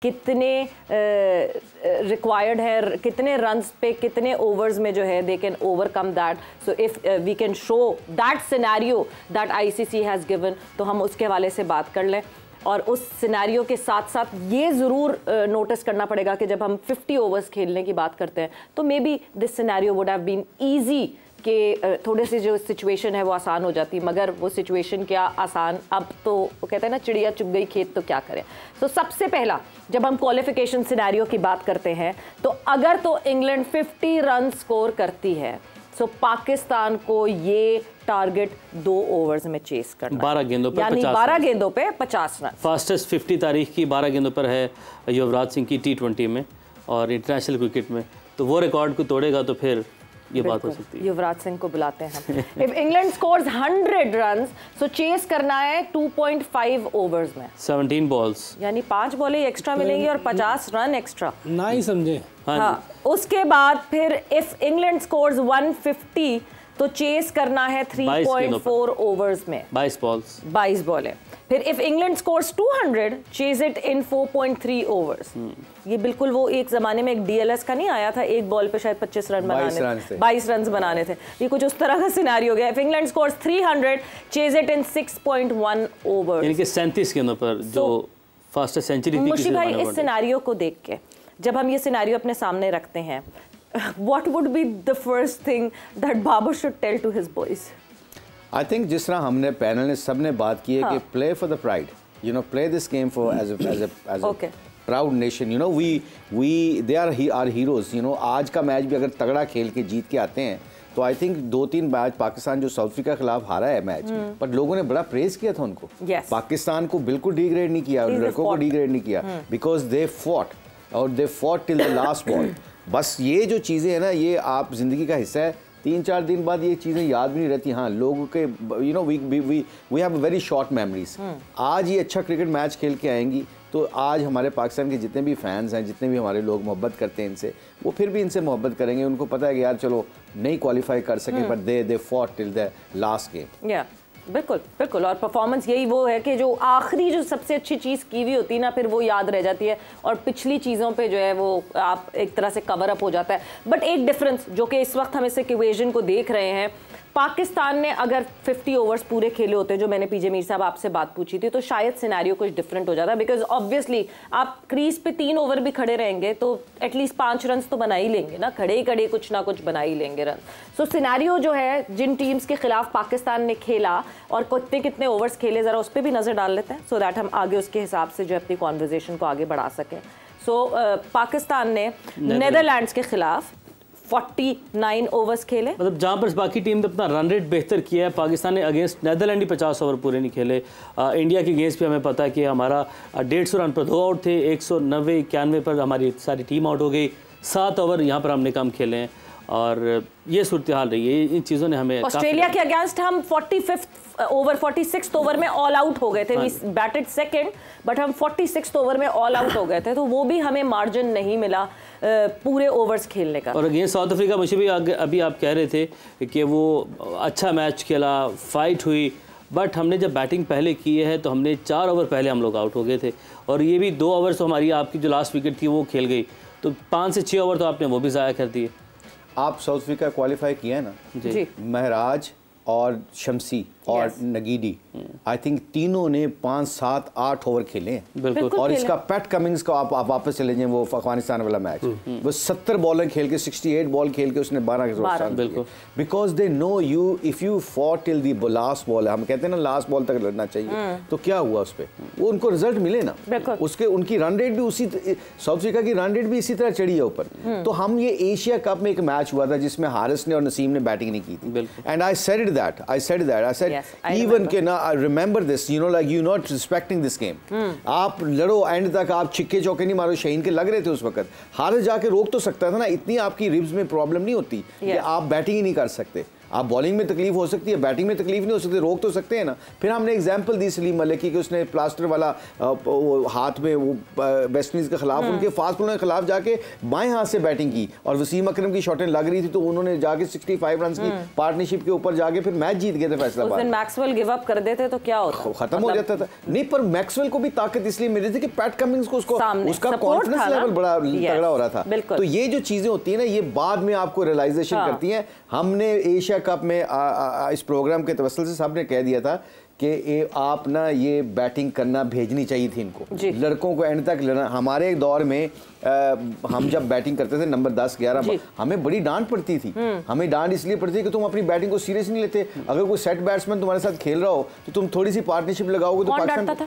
कितने रिक्वायर्ड है, कितने रन्स पे कितने ओवर्स में जो है they can overcome that. So if we can show that scenario that ICC has given, तो हम उसके हवाले से बात कर लें. और उस सिनेरियो के साथ साथ ये ज़रूर नोटिस करना पड़ेगा कि जब हम 50 ओवर्स खेलने की बात करते हैं तो maybe this scenario would have been easy कि थोड़े सी जो सिचुएशन है वो आसान हो जाती, मगर वो सिचुएशन क्या आसान. अब तो वो कहते हैं ना, चिड़िया चुग गई खेत, तो क्या करें. तो सबसे पहला जब हम क्वालिफिकेशन सिनेरियो की बात करते हैं तो अगर तो इंग्लैंड 50 रन स्कोर करती है तो पाकिस्तान को ये टारगेट 2 ओवर्स में चेस करना, 12 गेंदों पर, यानी 12 गेंदों पे 50 रन. फास्टेस्ट 50 तारीख की 12 गेंदों पर है युवराज सिंह की T20 में और इंटरनेशनल क्रिकेट में. तो वो रिकॉर्ड को तोड़ेगा तो फिर ये बात हो सकती है. युवराज सिंह को बुलाते हैं हम. इफ इंग्लैंड स्कोर्स 100 रन्स तो चेस करना है 2.5 ओवर्स में, 17 बॉल्स, यानी 5 बॉलें एक्स्ट्रा मिलेंगी और 50 रन एक्स्ट्रा. ना ही समझे. हाँ. उसके बाद फिर इफ इंग्लैंड स्कोर्स 150 तो चेस करना है 3.4 ओवर्स में, 22 बॉलें. फिर if England scores 200 chase it in 4.3 overs. ये बिल्कुल वो एक जमाने में एक डीएलएस का नहीं आया था, एक बॉल पे शायद 25 रन बनाने थे, 22 रन बनाने थे. ये कुछ उस तरह का सिनेरियो हो गया. If England scores 300 chase it in 6.1 overs, यानी कि 37 गेंदों पर जो फास्टेस्ट सेंचुरी थी. मुर्शी भाई, इस सिनेरियो को देख के जब हम ये सिनेरियो अपने सामने रखते हैं, what would be the first thing that Babar should tell to his boys? I think जिस तरह हमने पैनल ने सबने बात की है कि play for the pride, you know, play this game for as a proud nation, you know, they are our heroes, you know. आज का मैच भी अगर तगड़ा खेल के जीत के आते हैं तो आई थिंक 2-3 मैच पाकिस्तान जो साउथ अफ्रीका के खिलाफ हारा है मैच, पर लोगों ने बड़ा प्रेज किया था उनको. पाकिस्तान को बिल्कुल डिग्रेड नहीं किया, लड़कों को डिग्रेड नहीं किया, because they fought till the last ball. बस ये जो चीज़ें हैं ना, ये आप ज़िंदगी का हिस्सा है. 3-4 दिन बाद ये चीज़ें याद भी नहीं रहती. हाँ, लोगों के you know we have very short memories. आज ये अच्छा क्रिकेट मैच खेल के आएंगी तो आज हमारे पाकिस्तान के जितने भी फैंस हैं, जितने भी हमारे लोग मोहब्बत करते हैं इनसे, वो फिर भी इनसे मोहब्बत करेंगे. उनको पता है कि यार चलो नहीं क्वालिफाई कर सके, but they fought till the last game. बिल्कुल बिल्कुल. और परफॉर्मेंस यही वो है कि जो आखिरी जो सबसे अच्छी चीज़ की हुई होती है ना, फिर वो याद रह जाती है और पिछली चीज़ों पे जो है वो आप एक तरह से कवर अप हो जाता है. बट एक डिफरेंस जो कि इस वक्त हम इस इक्वेशन को देख रहे हैं, पाकिस्तान ने अगर 50 ओवर्स पूरे खेले होते, जो मैंने पीजे मीर साहब आपसे बात पूछी थी, तो शायद सिनेरियो कुछ डिफरेंट हो जाता. बिकॉज ऑब्वियसली आप क्रीज पे 3 ओवर भी खड़े रहेंगे तो एटलीस्ट 5 रन तो बना ही लेंगे ना, खड़े ही खड़े कुछ ना कुछ बना ही लेंगे रन. सो सिनेरियो जो है जिन टीम्स के खिलाफ पाकिस्तान ने खेला और कितने कितने ओवर्स खेले, ज़रा उस पर भी नज़र डाल लेते हैं सो दैट हम आगे उसके हिसाब से जो अपनी कॉन्वर्जेशन को आगे बढ़ा सकें. सो पाकिस्तान ने नेदरलैंड्स के खिलाफ 49 ओवर्स खेले. मतलब जहाँ पर बाकी टीम ने अपना रन रेट बेहतर किया है, पाकिस्तान ने अगेंस्ट नेदरलैंड ही 50 ओवर पूरे नहीं खेले. इंडिया के अगेंस्ट भी हमें पता है कि हमारा 150 रन पर 2 आउट थे, 190-91 पर हमारी सारी टीम आउट हो गई. 7 ओवर यहाँ पर हमने कम खेले हैं और ये सूरत हाल रही है. इन चीज़ों ने हमें ऑस्ट्रेलिया के अगेंस्ट हम 46th ओवर में ऑल आउट हो गए थे. वी बैटेड सेकंड बट हम 46th ओवर में ऑल आउट हो गए थे, तो वो भी हमें मार्जिन नहीं मिला पूरे ओवर्स खेलने का. और अगेंस्ट साउथ अफ्रीका मुझे भी अभी आप कह रहे थे कि वो अच्छा मैच खेला, फाइट हुई, बट हमने जब बैटिंग पहले की है तो हमने 4 ओवर पहले हम लोग आउट हो गए थे. और ये भी 2 ओवर तो हमारी आपकी जो लास्ट विकेट थी वो खेल गई, तो 5 से 6 ओवर तो आपने वो भी ज़ाया कर दिए. आप साउथ अफ्रीका क्वालिफाई किया है ना जी. महराज और शमसी और नगीडी, आई थिंक तीनों ने 5, 7, 8 ओवर खेले हैं. बिल्कुल. और इसका पैट कमिंग्स का आप वापस चले जाएं, वो अफगानिस्तान वाला मैच, वो 70 बॉलें खेल के 68 बॉल खेल के उसने 12 बिल्कुल. Because they know you if you fought till the last ball, हम कहते हैं ना लास्ट बॉल तक लड़ना चाहिए, तो क्या हुआ उस पर, वो उनको रिजल्ट मिले ना. उसके उनकी रन रेट भी उसी, साउथ अफ्रीका की रन रेट भी इसी तरह चढ़ी है ऊपर. तो हम ये एशिया कप में एक मैच हुआ था जिसमें हारिस ने और नसीम ने बैटिंग नहीं की थी, and I said that I said yes, even के ना I remember this, you know, like you not respecting this game. आप लड़ो एंड तक, आप छिक्के चौके नहीं मारो. शहीन के लग रहे थे उस वक्त, हारिस जाके रोक तो सकता था ना. इतनी आपकी रिब्स में प्रॉब्लम नहीं होती कि आप बैटिंग ही नहीं कर सकते. आप बॉलिंग में तकलीफ हो सकती है, बैटिंग में तकलीफ नहीं हो सकती, रोक तो सकते हैं ना। फिर हमने एग्जांपल दी सलीम मलिक की कि उसने प्लास्टर वाला हाथ में वो वेस्ट इंडीज के खिलाफ उनके फास्ट बॉलर के खिलाफ जाके बाएं हाथ से बैटिंग की और वसीम अकरम की शॉटें लग रही थी तो उन्होंने जाके 65 रन की पार्टनरशिप के ऊपर जाके फिर मैच जीत गए थे फैसलाबाद। मैक्सवेल गिव अप कर देते तो क्या होता, खत्म हो जाता था। नहीं, पर मैक्सवेल को भी ताकत इसलिए मिली थी कि पैट कमिंस को उसका कॉन्फिडेंस लेवल बड़ा तगड़ा हो रहा था। तो ये जो चीजें होती है ना, ये बाद में आपको रियलाइजेशन करती हैं। हमने एशिया कप में इस प्रोग्राम के तवस्सुल से सबने कह दिया था कि आप ना ये बैटिंग करना भेजनी चाहिए थी इनको, लड़कों को एंड तक लड़ना। हमारे दौर में हम जब बैटिंग करते थे नंबर 10 11 हमें बड़ी डांट पड़ती थी। हमें डांट इसलिए पड़ती थी कि तुम अपनी बैटिंग को सीरियस नहीं लेते। अगर कोई सेट बैट्समैन तुम्हारे साथ खेल रहा हो तो तुम थोड़ी सी पार्टनरशिप लगाओगे तो पाकिस्तान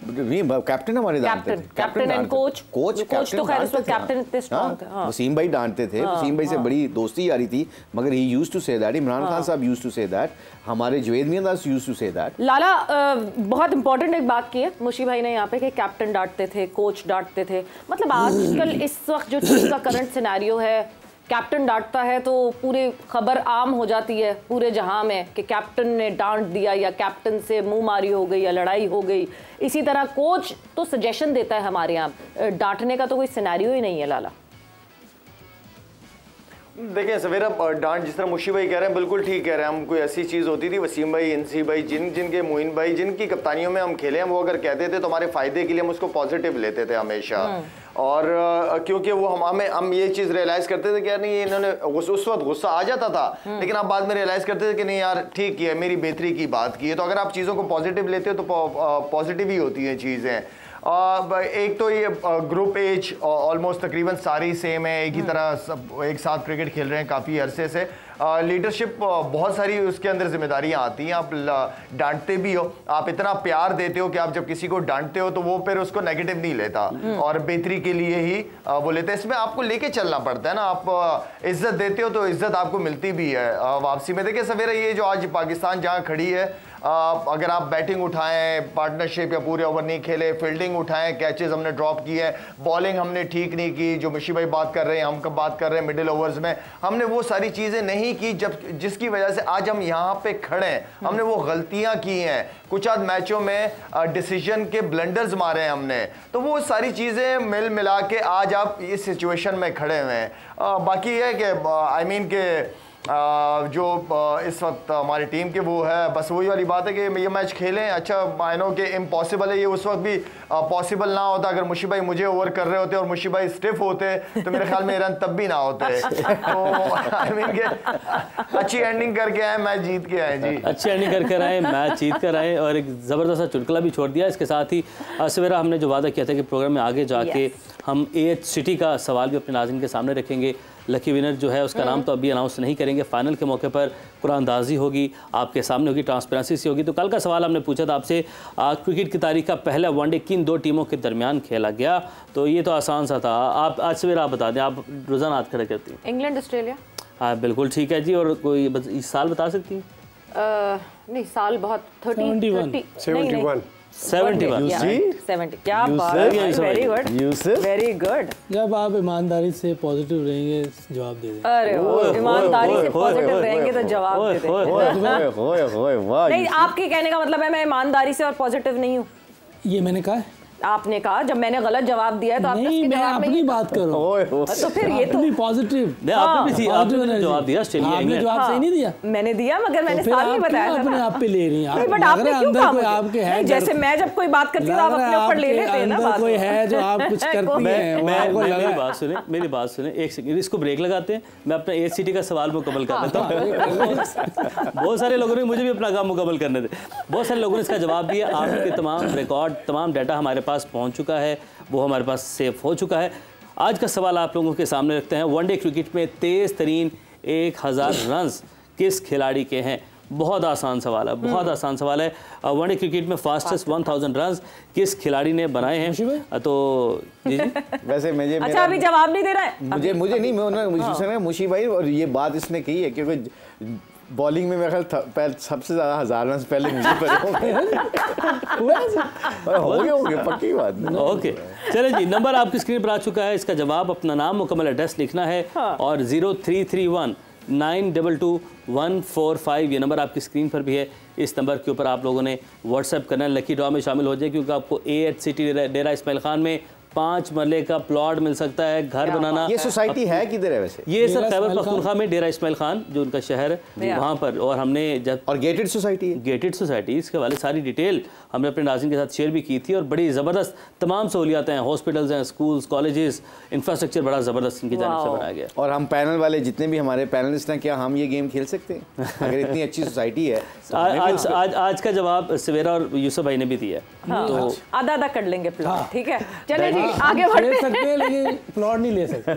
नहीं, कैप्टन हमारे डांटते थे, कैप्टन एंड कोच तो खैर उसमें कैप्टन इतने स्ट्रांग थे। वसीम भाई डांटते थे, वसीम भाई से बड़ी दोस्ती आ रही थी, मगर he used to say that, Imran Khan sahab used to say that, हमारे Javed Miandad used to say that. Lala बहुत इंपॉर्टेंट एक बात की है मुशी भाई ने यहाँ पे कि कैप्टन डांटते थे, कोच डांटते थे। मतलब आजकल इस वक्त जो चीज़ का करंट सिनेरियो है, कैप्टन डांटता है तो पूरी खबर आम हो जाती है पूरे जहां में कि कैप्टन ने डांट दिया या कैप्टन से मुंहमारी हो गई या लड़ाई हो गई। इसी तरह कोच तो सजेशन देता है हमारे यहाँ, डांटने का तो कोई सिनेरियो ही नहीं है। लाला देखिए सवेरा, डांट जिस तरह मुशी भाई कह रहे हैं बिल्कुल ठीक कह रहे हैं। हम कोई ऐसी चीज़ होती थी, वसीम भाई, इंसी भाई, जिनके मोइन भाई, जिनकी कप्तानियों में हम खेले हैं, वो अगर कहते थे तो हमारे फायदे के लिए हम उसको पॉजिटिव लेते थे हमेशा। और क्योंकि वो हम ये चीज़ रियलाइज़ करते थे कि यार नहीं, इन्होंने उस वक्त गुस्सा आ जाता था, लेकिन आप बाद में रियलाइज़ करते थे कि नहीं यार ठीक है, मेरी बेहतरी की बात की है। तो अगर आप चीज़ों को पॉजिटिव लेते हो तो पॉजिटिव ही होती हैं चीज़ें। एक तो ये ग्रुप एज ऑलमोस्ट तकरीबन सारी सेम है, एक ही तरह सब एक साथ क्रिकेट खेल रहे हैं काफ़ी अरसे से। लीडरशिप बहुत सारी उसके अंदर जिम्मेदारियां आती हैं। आप डांटते भी हो, आप इतना प्यार देते हो कि आप जब किसी को डांटते हो तो वो फिर उसको नेगेटिव नहीं लेता और बेहतरी के लिए ही वो लेते हैं। इसमें आपको लेके चलना पड़ता है ना, आप इज्जत देते हो तो इज्जत आपको मिलती भी है वापसी में। देखिए सवेरा, ये जो आज पाकिस्तान जहाँ खड़ी है, अगर आप बैटिंग उठाएं, पार्टनरशिप या पूरे ओवर नहीं खेले, फील्डिंग उठाएं, कैचेस हमने ड्रॉप किए, बॉलिंग हमने ठीक नहीं की, जो मुशी भाई बात कर रहे हैं, हम कब बात कर रहे हैं मिडिल ओवर्स में, हमने वो सारी चीज़ें नहीं की जिसकी वजह से आज हम यहाँ पे खड़े हैं। हमने वो गलतियाँ की हैं, कुछ आध मैचों में डिसीजन के ब्लंडर्स मारे हैं हमने, तो वो सारी चीज़ें मिल मिला के आज आप इस सिचुएशन में खड़े हुए हैं। बाकी है कि आई मीन के जो इस वक्त हमारी टीम के वो है, बस वही वाली बात है कि ये मैच खेलें। अच्छा, आई नो कि इम्पॉसिबल है, ये उस वक्त भी पॉसिबल ना होता अगर मुशी भाई मुझे ओवर कर रहे होते और मुशी भाई स्टिफ होते तो मेरे ख्याल में रन तब भी ना होते। तो आई मीन के अच्छी एंडिंग करके आए, मैच जीत के आए जी, अच्छी एंडिंग करके आए, मैच जीत कर आए और एक ज़बरदस्त चुटकुला भी छोड़ दिया। इसके साथ ही सवेरा हमने जो वादा किया था कि प्रोग्राम में आगे जाके हम AH सिटी का सवाल भी अपने नाज़रीन के सामने रखेंगे। लकी विनर जो है उसका नाम तो अभी अनाउंस नहीं करेंगे, फाइनल के मौके पर कुरानंदाजी होगी, आपके सामने होगी, ट्रांसपेरेंसी से होगी। तो कल का सवाल हमने पूछा था आपसे, क्रिकेट की तारीख का पहला वनडे किन दो टीमों के दरमियान खेला गया? तो ये तो आसान सा था। आप आज सवेरा आप बता दें, आप रोज़ाना याद खड़े करती हैं। England Australia. हाँ बिल्कुल ठीक है जी। और कोई इस साल बता सकती हैं? नहीं, साल बहुत 71 क्या बात है, वेरी गुड वेरी गुड। जब आप ईमानदारी से पॉजिटिव रहेंगे जवाब दे देंगे। अरे ईमानदारी से पॉजिटिव रहेंगे तो जवाब दे देंगे। नहीं, आपके कहने का मतलब है मैं ईमानदारी से और पॉजिटिव नहीं हूँ, ये मैंने कहा है। आपने कहा जब मैंने गलत जवाब दिया है तो आप नहीं, मैं अपनी बात कर रहा हूं। तो फिर ये तो पॉजिटिव आपने भी आपने जवाब दिया, ऑस्ट्रेलिया आपने जवाब सही नहीं दिया। मैंने दिया, मगर मैंने साथ नहीं बताया था। अपने आप पे ले रही हैं, बट आपने क्यों कहा आपके है? जैसे मैं जब कोई बात करती हूं आप अपने ऊपर ले लेते हैं ना बात। कोई है जो आप कुछ करती हैं। मेरी बात सुने एक सेकंड, इसको ब्रेक लगाते हैं, मैं अपना AH सिटी का सवाल मुकम्मल कर लेता हूँ। बहुत सारे लोगों ने मुझे भी अपना काम मुकम्मल करने दे। बहुत सारे लोगों ने इसका जवाब दिया। आपके तमाम रिकॉर्ड, तमाम डाटा हमारे पास पहुँच चुका है, वो हमारे पास सेव हो चुका है। आज का सवाल आप लोगों के सामने रखते हैं, वनडे क्रिकेट में तेज़ तरीन 1000 रन्स किस खिलाड़ी के हैं? बहुत आसान सवाल है, बहुत आसान सवाल है। वनडे क्रिकेट में फास्टेस्ट 1000 रन्स किस खिलाड़ी ने बनाए हैं? तो जी वैसे मुझे अच्छा अभी जवाब नहीं दे रहा है, मुझे नहीं, मुशी भाई, और ये बात इसने की है क्योंकि बॉलिंग में मेरे ख्याल सबसे ज़्यादा 1000 रन पहले मुझे होंगे पक्की बात। ओके चले जी, नंबर आपकी स्क्रीन पर आ चुका है। इसका जवाब, अपना नाम, मुकम्मल एड्रेस लिखना है और 0331 922145, ये नंबर आपकी स्क्रीन पर भी है। इस नंबर के ऊपर आप लोगों ने व्हाट्सएप करना है, लकी ड्रॉ में शामिल हो जाए, क्योंकि आपको AH सिटी डेरा इस्माइल खान में 5 मरले का प्लॉट मिल सकता है। घर बनाना, ये सोसाइटी है किधर है वैसे? ये सर खैबर पख्तूनख्वा में डेरा इस्माइल खान जो उनका शहर है वहाँ पर। और हमने जब और गेटेड सोसाइटी है, गेटेड सोसाइटी, इसके वाले सारी डिटेल हमने अपने नाज़रीन के साथ शेयर भी की थी। और बड़ी ज़बरदस्त तमाम सहूलियात हैं, हॉस्पिटल्स हैं, स्कूल्स, कॉलेजेस, इंफ्रास्ट्रक्चर बड़ा ज़बरदस्त इनकी जानिब से बनाया गया। और हम पैनल वाले जितने भी हमारे पैनलिस्ट हैं, क्या हम ये गेम खेल सकते हैं अगर इतनी अच्छी सोसाइटी है? आज का जवाब सवेरा और यूसुफ भाई ने भी दिया। तो आधा कर लेंगे प्लॉट, ठीक है? चलिए जी, आगे बढ़ते सकते हैं लेकिन प्लॉट नहीं ले सकते।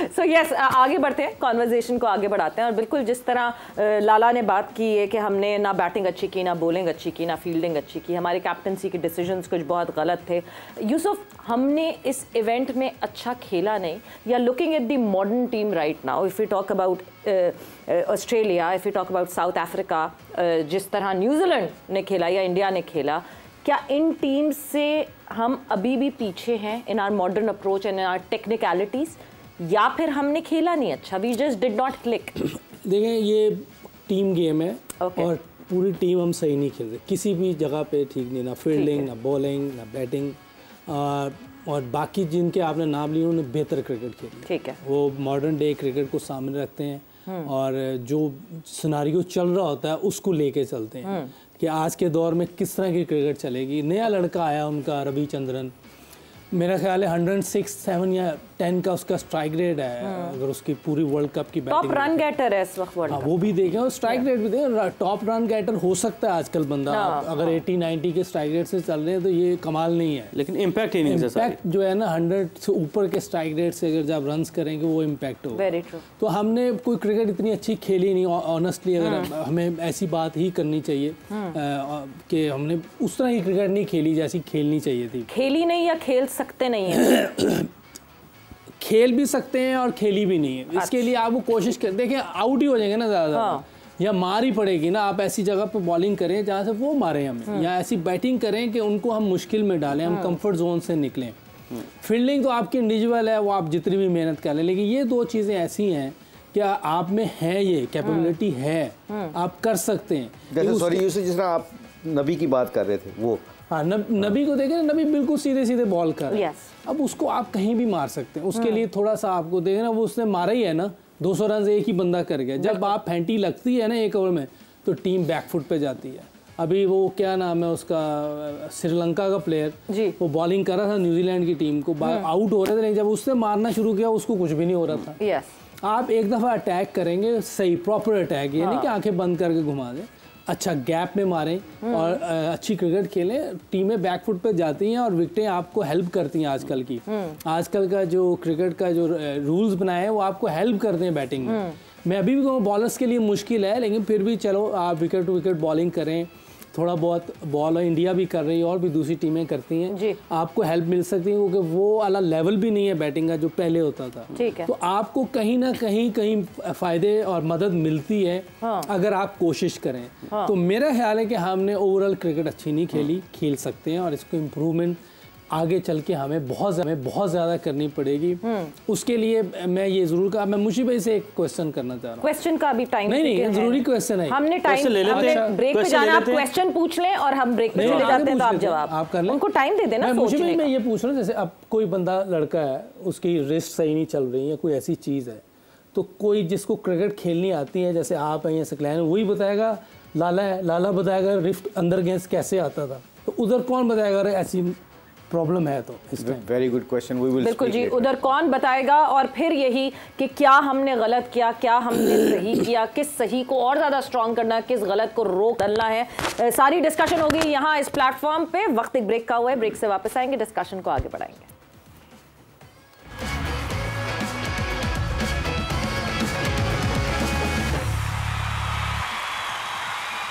सो यस, आगे बढ़ते हैं, कॉन्वर्जेशन को आगे बढ़ाते हैं। और बिल्कुल जिस तरह लाला ने बात की है कि हमने ना बैटिंग अच्छी की, ना बॉलिंग अच्छी की, ना फील्डिंग अच्छी की, हमारे कैप्टनसी के डिसीजंस कुछ बहुत गलत थे। यूसुफ, हमने इस इवेंट में अच्छा खेला नहीं, या looking at the modern team right now, if you talk about Australia, if you talk about south Africa, जिस तरह न्यूजीलैंड ने खेला या इंडिया ने खेला, क्या इन टीम से हम अभी भी पीछे हैं in our modern approach and in our technicalities, या फिर हमने खेला नहीं अच्छा, we just did not click? देखें, ये टीम गेम है और पूरी टीम हम सही नहीं खेल रहे, किसी भी जगह पे ठीक नहीं, ना फील्डिंग, ना बॉलिंग, ना बैटिंग। और बाकी जिनके आपने नाम लिए उन्होंने बेहतर क्रिकेट खेली, ठीक है, वो मॉडर्न डे क्रिकेट को सामने रखते हैं और जो सिनारियो चल रहा होता है उसको लेके चलते हैं कि आज के दौर में किस तरह की क्रिकेट चलेगी। नया लड़का आया उनका, रविचंद्रन, मेरा ख्याल है 106-7 या 10 का उसका स्ट्राइक रेट है। अगर उसकी पूरी वर्ल्ड कप की बैटिंग, टॉप रन गेटर है इस वक्त वर्ल्ड कप, वो भी देखें और स्ट्राइक रेट भी देखें। टॉप रन गेटर हो सकता है आजकल बंदा, अगर 80-90 के स्ट्राइक रेट से चल रहे हैं तो ये कमाल नहीं है। लेकिन इम्पैक्ट जो है ना 100 से ऊपर के स्ट्राइक रेट से अगर जब रन करेंगे वो इम्पैक्ट होगा। Very true. तो हमने कोई क्रिकेट इतनी अच्छी खेली नहीं ऑनेस्टली, अगर हमें ऐसी बात ही करनी चाहिए कि हमने उस तरह की क्रिकेट नहीं खेली जैसी खेलनी चाहिए थी। खेली नहीं या खेल सकते नहीं है? खेल भी सकते हैं और खेली भी नहीं है। इसके लिए आप वो कोशिश कर, देखिए आउट ही हो जाएंगे ना ज़्यादा, या मार ही पड़ेगी ना। आप ऐसी जगह पे बॉलिंग करें जहाँ से वो मारें हमें, या ऐसी बैटिंग करें कि उनको हम मुश्किल में डालें, हम कंफर्ट जोन से निकलें। फील्डिंग तो आपकी इंडिविजुअल है, वो आप जितनी भी मेहनत कर लें, लेकिन ये दो चीज़ें ऐसी हैं क्या आप में है, ये कैपेबिलिटी है, आप कर सकते हैं। जैसे सॉरी यूसुफ, जिस तरह आप नबी की बात कर रहे थे, वो हाँ, नबी को देखें, नबी बिल्कुल सीधे सीधे बॉल कर रहे हैं। अब उसको आप कहीं भी मार सकते हैं, उसके लिए थोड़ा सा आपको देखें ना, वो उसने मारा ही है ना, 200 रन एक ही बंदा कर गया। जब आप फैंटी लगती है ना एक ओवर में तो टीम बैकफुट पे जाती है। अभी वो क्या नाम है उसका, श्रीलंका का प्लेयर, वो बॉलिंग कर रहा था न्यूजीलैंड की टीम को, आउट हो रहे थे, लेकिन जब उसने मारना शुरू किया उसको कुछ भी नहीं हो रहा था। आप एक दफ़ा अटैक करेंगे, सही प्रॉपर अटैक, ये नहीं कि आंखें बंद करके घुमा दें, अच्छा गैप में मारें और अच्छी क्रिकेट खेलें। टीमें बैकफुट पे जाती हैं और विकेटें आपको हेल्प करती हैं। आजकल की आजकल का जो क्रिकेट का जो रूल्स बनाए हैं वो आपको हेल्प करते हैं बैटिंग में। मैं अभी भी कहूँ बॉलर्स के लिए मुश्किल है, लेकिन फिर भी चलो आप विकेट टू विकेट बॉलिंग करें, थोड़ा बहुत बॉल इंडिया भी कर रही है और भी दूसरी टीमें करती हैं, आपको हेल्प मिल सकती है, क्योंकि वो वाला लेवल भी नहीं है बैटिंग का जो पहले होता था। ठीक है। तो आपको कहीं ना कहीं फ़ायदे और मदद मिलती है अगर आप कोशिश करें। तो मेरा ख्याल है कि हमने ओवरऑल क्रिकेट अच्छी नहीं खेली, खेल सकते हैं और इसको इम्प्रूवमेंट आगे चल के हमें बहुत ज़्यादा करनी पड़ेगी। उसके लिए मैं ये ज़रूर कहा, मैं मुशी भाई से एक क्वेश्चन करना चाह रहा हूँ। क्वेश्चन का अभी टाइम नहीं, जरूरी क्वेश्चन है, हमने टाइम ले लेते हैं, ब्रेक पे जाना, आप क्वेश्चन पूछ लें और हम ब्रेक पे चले जाते हैं, तो आप जवाब आप कर लें, उनको टाइम दे देना। मुशी भाई मैं ये पूछ रहा हूँ, जैसे अब कोई बंदा लड़का है, उसकी रिस्ट सही नहीं चल रही है, कोई ऐसी चीज़ है, तो कोई जिसको क्रिकेट खेलनी आती है, जैसे आप हैं या सकलैन, वही बताएगा, लाला है, लाला बताएगा रिफ्ट अंदर गेंस कैसे आता था, तो उधर कौन बताएगा ऐसी प्रॉब्लम है? तो very good question, we will बिल्कुल जी, उधर कौन बताएगा। और फिर यही कि क्या हमने गलत किया, क्या हमने सही किया, किस सही को और ज़्यादा स्ट्रॉन्ग करना, किस गलत को रोक डालना है, सारी डिस्कशन होगी यहाँ इस प्लेटफॉर्म पे। वक्त एक ब्रेक का हुआ है, ब्रेक से वापस आएंगे, डिस्कशन को आगे बढ़ाएंगे।